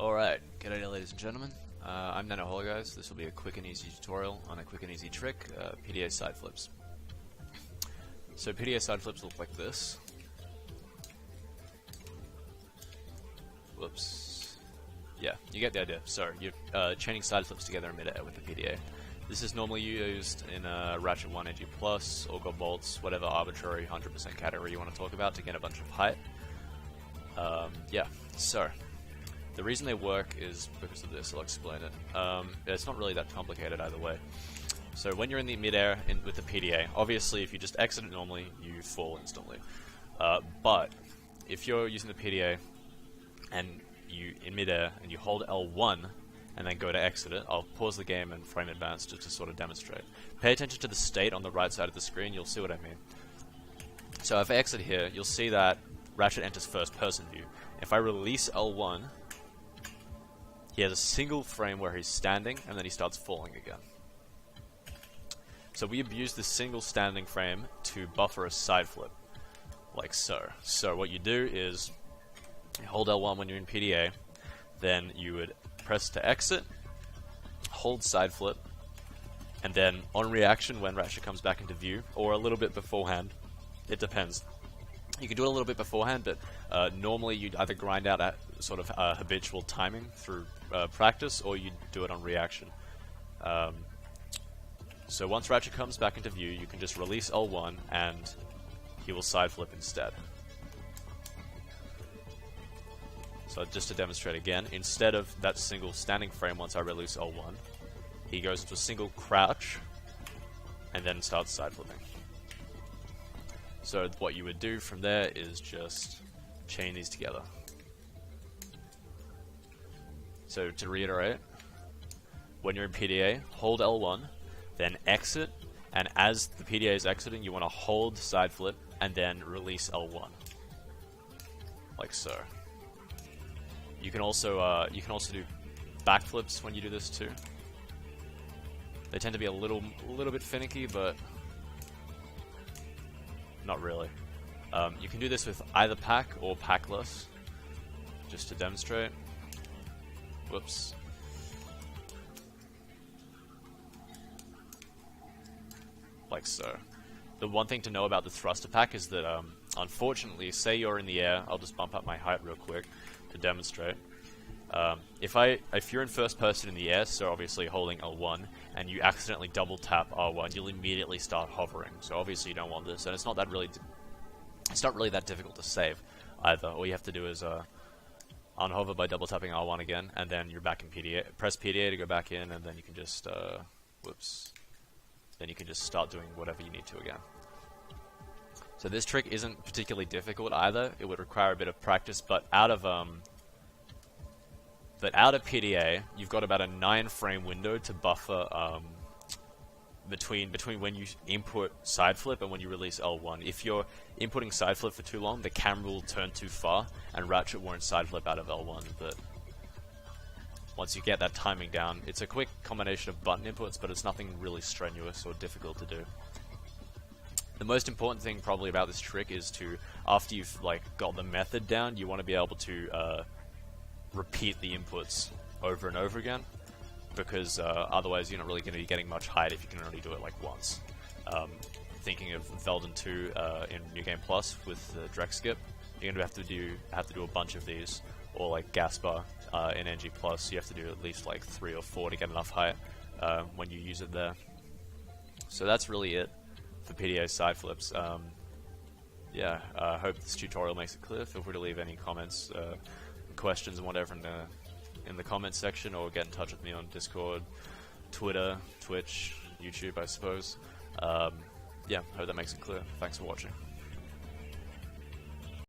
Alright, g'day there ladies and gentlemen. I'm Nanohola, guys. This will be a quick and easy tutorial on a quick and easy trick, PDA side flips. So PDA side flips look like this. Whoops. Yeah, you get the idea. So you're chaining side flips together in midair with the PDA. This is normally used in Ratchet 1 NG+, or God Bolts, whatever arbitrary 100% category you want to talk about to get a bunch of height. Yeah, so the reason they work is because of this. I'll explain it. It's not really that complicated either way. So when you're in the midair with the PDA, obviously if you just exit it normally, you fall instantly. But if you're using the PDA and you in midair and you hold L1 and then go to exit it, I'll pause the game and frame advance just to sort of demonstrate. Pay attention to the state on the right side of the screen, you'll see what I mean. So if I exit here, you'll see that Ratchet enters first person view. If I release L1, he has a single frame where he's standing, and then he starts falling again. So we abuse this single standing frame to buffer a side flip, like so. So what you do is, you hold L1 when you're in PDA, then you would press to exit, hold side flip, and then on reaction when Ratchet comes back into view, or a little bit beforehand, it depends. You can do it a little bit beforehand, but normally you'd either grind out at sort of habitual timing through practice, or you do it on reaction. So once Ratchet comes back into view, you can just release L1 and he will side flip instead. So just to demonstrate again, instead of that single standing frame once I release L1, he goes into a single crouch and then starts side flipping. So what you would do from there is just chain these together. So to reiterate, when you're in PDA, hold L1, then exit, and as the PDA is exiting, you want to hold side flip and then release L1, like so. You can also do backflips when you do this too. They tend to be a little bit finicky, but not really. You can do this with either pack or packless, just to demonstrate. Whoops. Like so. The one thing to know about the thruster pack is that, unfortunately, say you're in the air, I'll just bump up my height real quick to demonstrate. If you're in first person in the air, so obviously holding L1, and you accidentally double tap R1, you'll immediately start hovering. So obviously you don't want this, and it's not really that difficult to save either. All you have to do is unhover by double tapping R1 again, and then you're back in PDA. Press PDA to go back in, and then you can just whoops. Then you can just start doing whatever you need to again. So this trick isn't particularly difficult either. It would require a bit of practice, but out of PDA, you've got about a 9-frame window to buffer between when you input side flip and when you release L1. If you're inputting side flip for too long, the camera will turn too far, and Ratchet won't side flip out of L1. But once you get that timing down, it's a quick combination of button inputs, but it's nothing really strenuous or difficult to do. The most important thing probably about this trick is to, after you've got the method down, you want to be able to repeat the inputs over and over again, because otherwise you're not really going to be getting much height if you can only do it once. Thinking of Velden 2 in New Game Plus with the Drex skip, you're going to have to do a bunch of these, or like Gaspar in NG Plus, you have to do at least 3 or 4 to get enough height when you use it there. So that's really it for PDA side flips. Yeah, I hope this tutorial makes it clear. Feel free to leave any comments, questions and whatever in the comments section, or get in touch with me on Discord, Twitter, Twitch, YouTube, I suppose. Yeah, hope that makes it clear. Thanks for watching.